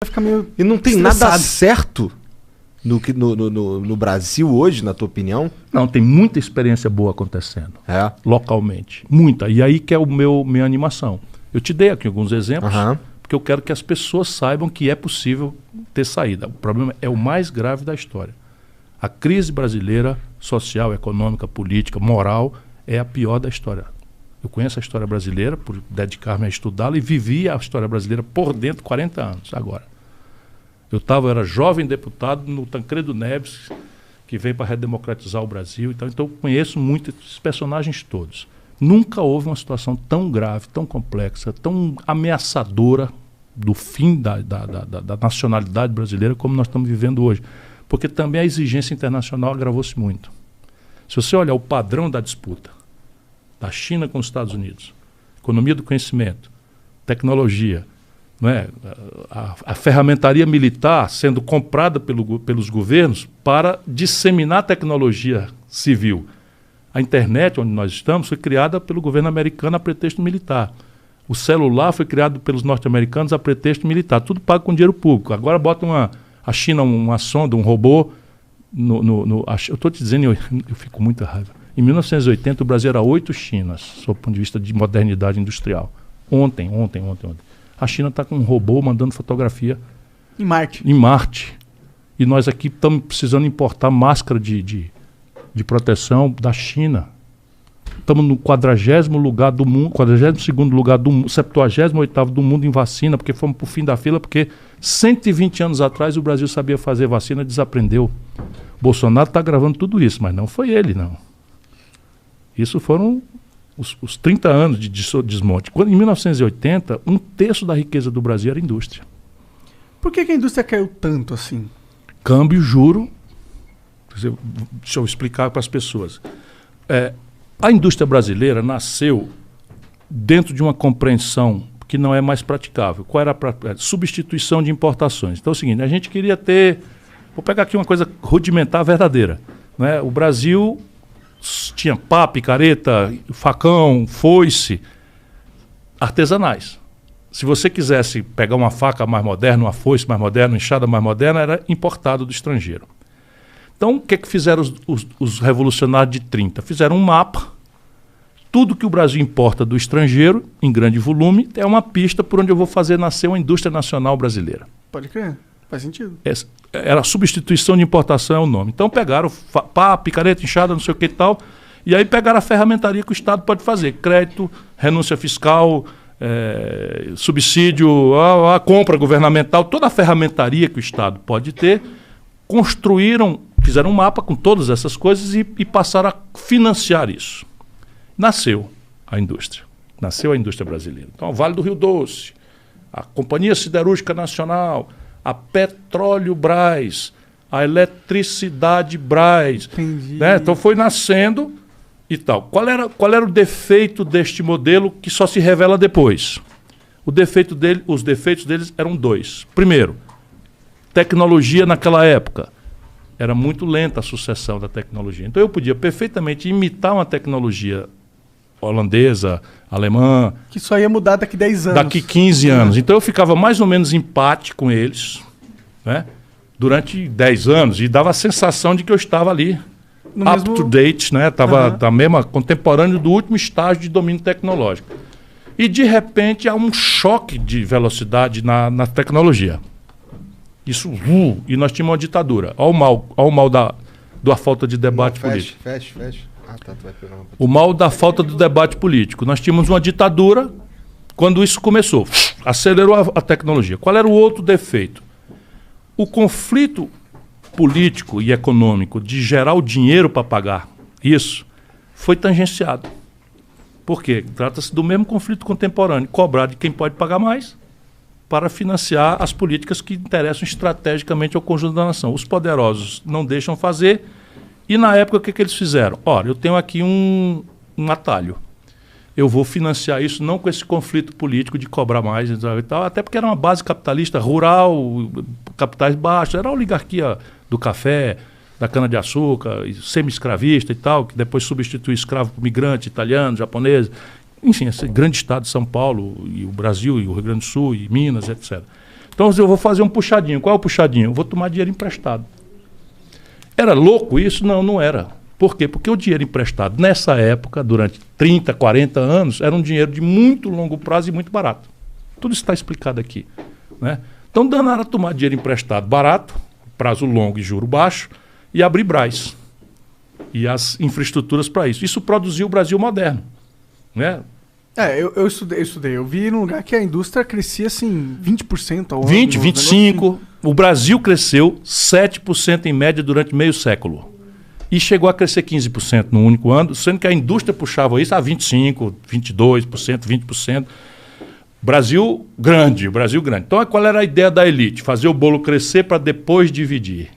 Fica meio E não tem estressado. nada certo no Brasil hoje, na tua opinião? Não, tem muita experiência boa acontecendo, É. localmente. Muita. E aí que é minha animação. Eu te dei aqui alguns exemplos, Aham. porque eu quero que as pessoas saibam que é possível ter saída. O problema é o mais grave da história. A crise brasileira, social, econômica, política, moral, é a pior da história. Eu conheço a história brasileira por dedicar-me a estudá-la e vivi a história brasileira por dentro 40 anos agora. Eu era jovem deputado no Tancredo Neves, que veio para redemocratizar o Brasil. Então eu conheço muito esses personagens todos. Nunca houve uma situação tão grave, tão complexa, tão ameaçadora do fim da nacionalidade brasileira como nós estamos vivendo hoje. Porque também a exigência internacional agravou-se muito. Se você olhar o padrão da disputa da China com os Estados Unidos, economia do conhecimento, tecnologia, não é? A ferramentaria militar sendo comprada pelos governos para disseminar a tecnologia civil. A internet, onde nós estamos, foi criada pelo governo americano a pretexto militar. O celular foi criado pelos norte-americanos a pretexto militar. Tudo pago com dinheiro público. Agora bota a China uma sonda, um robô. Eu estou te dizendo, eu fico com muita raiva. Em 1980, o Brasil era 8 Chinas, sob o ponto de vista de modernidade industrial. Ontem. A China está com um robô mandando fotografia Em em Marte. E nós aqui estamos precisando importar máscara de proteção da China. Estamos no 40º lugar do mundo, 42º lugar do mundo, 78º do mundo em vacina, porque fomos para o fim da fila, porque 120 anos atrás o Brasil sabia fazer vacina e desaprendeu. Bolsonaro está gravando tudo isso, mas não foi ele, não. Isso foram os 30 anos de desmonte. Quando, em 1980, 1/3 da riqueza do Brasil era indústria. Por que a indústria caiu tanto assim? Câmbio, juro. Deixa eu explicar para as pessoas. A indústria brasileira nasceu dentro de uma compreensão que não é mais praticável. Qual era a substituição de importações? Então é o seguinte, a gente queria ter... Vou pegar aqui uma coisa rudimentar verdadeira. Né? O Brasil tinha pá, picareta, facão, foice, artesanais. Se você quisesse pegar uma faca mais moderna, uma foice mais moderna, uma enxada mais moderna, era importado do estrangeiro. Então, o que fizeram os revolucionários de 30? Fizeram um mapa. Tudo que o Brasil importa do estrangeiro, em grande volume, é uma pista por onde eu vou fazer nascer uma indústria nacional brasileira. Pode crer, faz sentido. Era a substituição de importação, é o nome. Então pegaram pá, picareta, enxada, não sei o que e tal, e aí pegaram a ferramentaria que o Estado pode fazer. Crédito, renúncia fiscal, subsídio, a compra governamental, toda a ferramentaria que o Estado pode ter, fizeram um mapa com todas essas coisas e passaram a financiar isso. Nasceu a indústria brasileira. Então, o Vale do Rio Doce, a Companhia Siderúrgica Nacional, a Petróleo Brás, a Eletricidade Brás. Né? Então foi nascendo e tal. Qual era o defeito deste modelo que só se revela depois? Os defeitos deles eram 2. Primeiro, tecnologia naquela época. Era muito lenta a sucessão da tecnologia. Então eu podia perfeitamente imitar uma tecnologia holandesa, alemã. Que só ia mudar daqui 10 anos. Daqui 15 anos. Então eu ficava mais ou menos em empate com eles, né, durante 10 anos e dava a sensação de que eu estava ali, up to date, né, estava da mesma, contemporâneo do último estágio de domínio tecnológico. E de repente há um choque de velocidade na tecnologia. Isso, e nós tínhamos uma ditadura. Olha o mal da falta de debate político. Fecha. Tu vai pegar uma... O mal da falta do debate político. Nós tínhamos uma ditadura quando isso começou. Acelerou a tecnologia. Qual era o outro defeito? O conflito político e econômico de gerar o dinheiro para pagar isso foi tangenciado. Por quê? Trata-se do mesmo conflito contemporâneo. Cobrar de quem pode pagar mais para financiar as políticas que interessam estrategicamente ao conjunto da nação. Os poderosos não deixam fazer. E na época, o que eles fizeram? Olha, eu tenho aqui um atalho. Eu vou financiar isso não com esse conflito político de cobrar mais e tal, até porque era uma base capitalista rural, capitais baixos, era a oligarquia do café, da cana-de-açúcar, semi-escravista e tal, que depois substitui escravo por migrante, italiano, japonês. Enfim, esse grande estado de São Paulo, e o Brasil, e o Rio Grande do Sul, e Minas, etc. Então eu vou fazer um puxadinho. Qual é o puxadinho? Eu vou tomar dinheiro emprestado. Era louco isso? Não, não era. Por quê? Porque o dinheiro emprestado, nessa época, durante 30, 40 anos, era um dinheiro de muito longo prazo e muito barato. Tudo isso está explicado aqui. Né? Então, danaram a tomar dinheiro emprestado barato, prazo longo e juro baixo, e abrir Brás. E as infraestruturas para isso. Isso produziu o Brasil moderno. Né? Eu estudei. Eu vi num lugar que a indústria crescia assim 20% ao ano. 20, 25%. O Brasil cresceu 7% em média durante meio século. E chegou a crescer 15% no único ano, sendo que a indústria puxava isso a 25%, 22%, 20%. Brasil grande. Então, qual era a ideia da elite? Fazer o bolo crescer para depois dividir.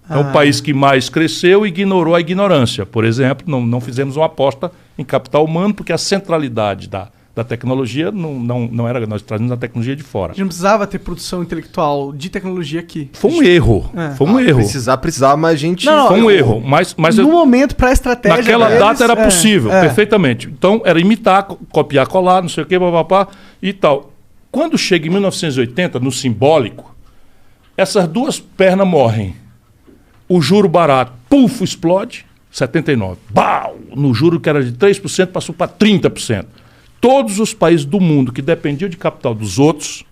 Então, o país que mais cresceu ignorou a ignorância. Por exemplo, não fizemos uma aposta em capital humano, porque a centralidade da tecnologia não era... Nós trazíamos a tecnologia de fora. A gente não precisava ter produção intelectual de tecnologia aqui. Foi um erro. Foi um erro. Precisava, mas a gente... Foi um erro. Mas no momento, para a estratégia... Naquela data era possível, perfeitamente. Então, era imitar, copiar, colar, não sei o quê, papapá e tal. Quando chega em 1980, no simbólico, essas duas pernas morrem. O juro barato, puf, explode, 79. Bau! No juro que era de 3%, passou para 30%. Todos os países do mundo que dependiam de capital dos outros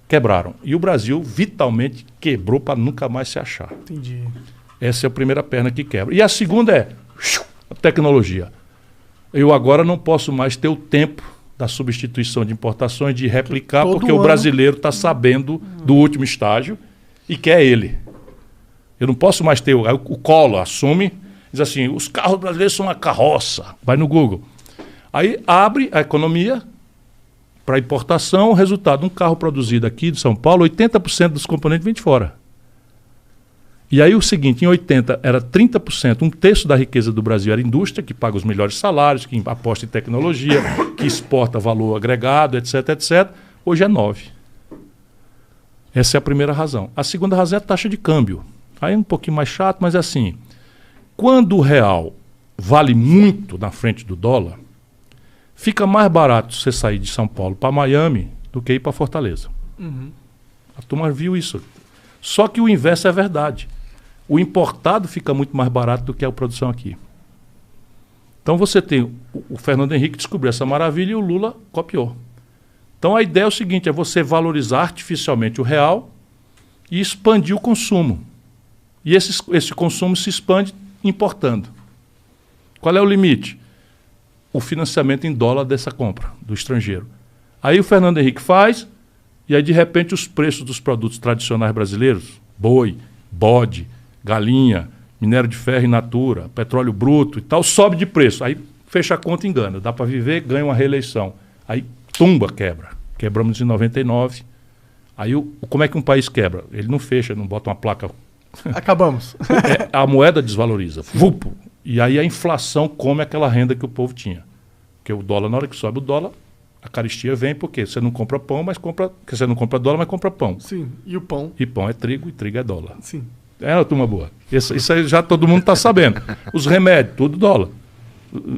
quebraram. E o Brasil vitalmente quebrou para nunca mais se achar. Entendi. Essa é a primeira perna que quebra. E a segunda é a tecnologia. Eu agora não posso mais ter o tempo da substituição de importações, de replicar, porque o brasileiro está sabendo do último estágio e quer ele. Eu não posso mais ter... O Collor assume, diz assim, os carros brasileiros são uma carroça. Vai no Google. Aí abre a economia para importação, o resultado, um carro produzido aqui de São Paulo, 80% dos componentes vem de fora. E aí o seguinte, em 80 era 30%, um terço da riqueza do Brasil era indústria, que paga os melhores salários, que aposta em tecnologia, que exporta valor agregado, etc, etc. Hoje é 9%. Essa é a primeira razão. A segunda razão é a taxa de câmbio. Aí é um pouquinho mais chato, mas é assim, quando o real vale muito na frente do dólar, fica mais barato você sair de São Paulo para Miami do que ir para Fortaleza. A turma viu isso. Só que o inverso é verdade. O importado fica muito mais barato do que a produção aqui. Então você tem... O Fernando Henrique descobriu essa maravilha e o Lula copiou. Então a ideia é o seguinte, é você valorizar artificialmente o real e expandir o consumo. E esse consumo se expande importando. Qual é o limite? O financiamento em dólar dessa compra do estrangeiro. Aí o Fernando Henrique faz, e aí de repente os preços dos produtos tradicionais brasileiros, boi, bode, galinha, minério de ferro in natura, petróleo bruto e tal, sobe de preço. Aí fecha a conta e engana. Dá para viver, ganha uma reeleição. Aí tumba, quebra. Quebramos em 99. Aí como é que um país quebra? Ele não fecha, não bota uma placa... Acabamos. A moeda desvaloriza. Vupo. E aí a inflação come aquela renda que o povo tinha. Porque o dólar, na hora que sobe o dólar, a caristia vem porque você não compra pão, mas compra... Porque você não compra dólar, mas compra pão. Sim. E o pão? E pão é trigo, e trigo é dólar. Sim. É uma turma boa. Isso aí já todo mundo está sabendo. Os remédios, tudo dólar.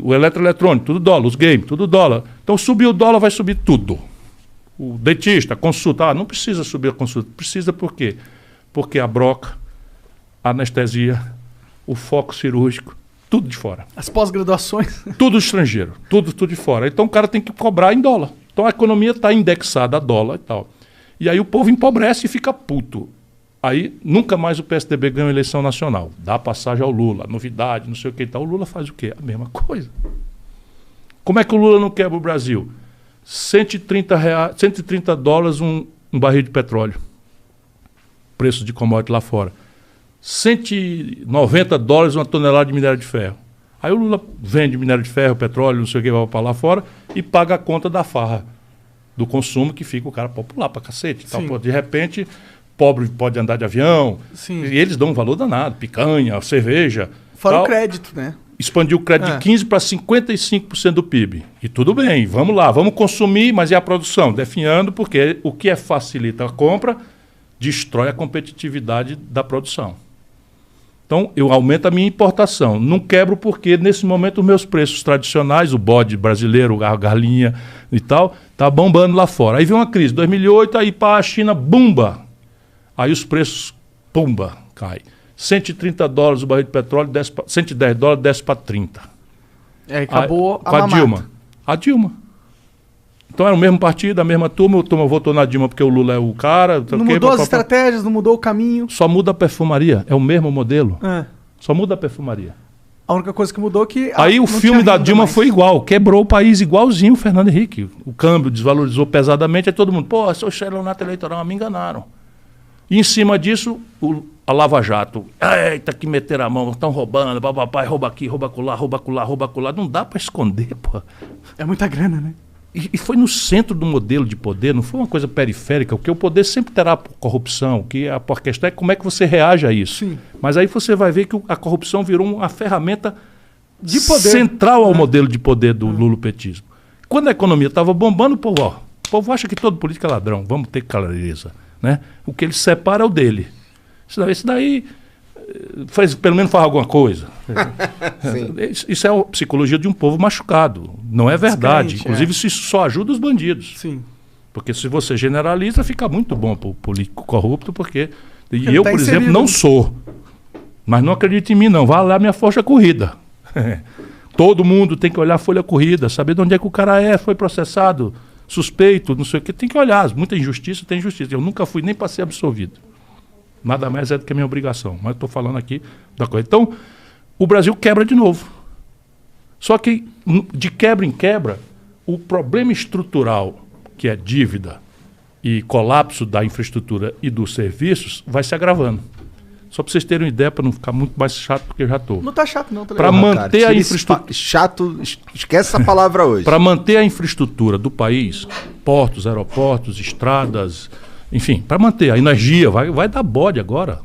O eletroeletrônico, tudo dólar. Os games, tudo dólar. Então subir o dólar, vai subir tudo. O dentista, a consulta. Não precisa subir a consulta. Precisa por quê? Porque a broca, a anestesia, o foco cirúrgico, tudo de fora. As pós-graduações. Tudo estrangeiro, tudo de fora. Então o cara tem que cobrar em dólar. Então a economia está indexada a dólar e tal. E aí o povo empobrece e fica puto. Aí nunca mais o PSDB ganha uma eleição nacional. Dá passagem ao Lula, novidade, não sei o que e tal. O Lula faz o quê? A mesma coisa. Como é que o Lula não quebra o Brasil? 130 dólares um barril de petróleo. Preço de commodity lá fora. 190 dólares uma tonelada de minério de ferro. Aí o Lula vende minério de ferro, petróleo, não sei o que, vai para lá fora e paga a conta da farra, do consumo, que fica o cara popular pra cacete. Então, de repente, pobre pode andar de avião. Sim. E eles dão um valor danado, picanha, cerveja. Fora tal. O crédito, né? Expandiu o crédito de 15% para 55% do PIB. E tudo bem, vamos lá, vamos consumir, mas e a produção? Definhando, porque o que facilita a compra destrói a competitividade da produção. Então, eu aumento a minha importação. Não quebro porque, nesse momento, os meus preços tradicionais, o bode brasileiro, a galinha e tal, tá bombando lá fora. Aí vem uma crise, 2008, aí para a China, bumba. Aí os preços, pumba, cai. $130 o barril de petróleo, $110 desce para 30. Acabou com a Dilma. A Dilma. Então era o mesmo partido, a mesma turma, votou na Dilma porque o Lula é o cara. Não mudou as estratégias, não mudou o caminho. Só muda a perfumaria, é o mesmo modelo. Só muda a perfumaria. A única coisa que mudou é que... Aí o filme da Dilma foi igual, quebrou o país igualzinho o Fernando Henrique. O câmbio desvalorizou pesadamente, aí todo mundo, pô, seu estelionato eleitoral, me enganaram. E em cima disso, a Lava Jato, eita, que meteram a mão, estão roubando, papai, rouba aqui, rouba acolá, rouba acolá, rouba acolá. Não dá para esconder, pô. É muita grana, né? E foi no centro do modelo de poder, não foi uma coisa periférica, porque o poder sempre terá corrupção, que a questão é como é que você reage a isso. Sim. Mas aí você vai ver que a corrupção virou uma ferramenta de poder central ao modelo de poder do lulopetismo. Quando a economia estava bombando, o povo acha que todo político é ladrão, vamos ter clareza. Né? O que ele separa é o dele. Esse daí pelo menos faz alguma coisa. Isso é a psicologia de um povo machucado. Não é verdade. Inclusive, isso só ajuda os bandidos. Sim. Porque se você generaliza, fica muito bom para o político corrupto, porque eu, por exemplo, não sou. Mas não acredite em mim, não. Vá lá minha folha corrida. Todo mundo tem que olhar a folha corrida, saber de onde é que o cara foi processado, suspeito, não sei o que. Tem que olhar. Muita injustiça, tem injustiça. Eu nunca fui nem para ser absolvido. Nada mais é do que a minha obrigação. Mas estou falando aqui da coisa. Então, o Brasil quebra de novo. Só que, de quebra em quebra, o problema estrutural, que é dívida e colapso da infraestrutura e dos serviços, vai se agravando. Só para vocês terem uma ideia, para não ficar muito mais chato do que eu já estou. Não está chato, não. Para manter a infraestrutura... Chato, esquece essa palavra hoje. Para manter a infraestrutura do país, portos, aeroportos, estradas... Enfim, para manter a energia, vai dar bode agora.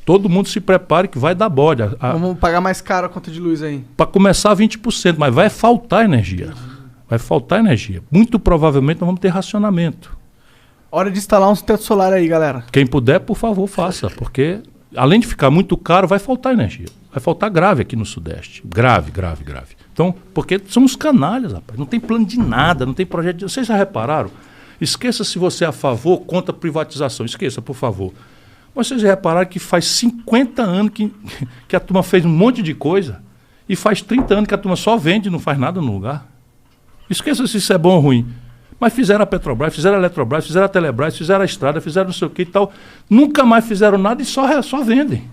Todo mundo se prepare que vai dar bode. Vamos pagar mais caro a conta de luz aí. Para começar 20%, mas vai faltar energia. Vai faltar energia. Muito provavelmente nós vamos ter racionamento. Hora de instalar um teto solar aí, galera. Quem puder, por favor, faça. Porque, além de ficar muito caro, vai faltar energia. Vai faltar grave aqui no Sudeste. Grave. Então, porque são os canalhas, rapaz. Não tem plano de nada, não tem projeto de... Vocês já repararam? Esqueça se você é a favor ou contra a privatização. Esqueça, por favor. Mas vocês repararam que faz 50 anos que a turma fez um monte de coisa e faz 30 anos que a turma só vende e não faz nada no lugar. Esqueça se isso é bom ou ruim. Mas fizeram a Petrobras, fizeram a Eletrobras, fizeram a Telebrás, fizeram a estrada, fizeram não sei o que e tal. Nunca mais fizeram nada e só vendem.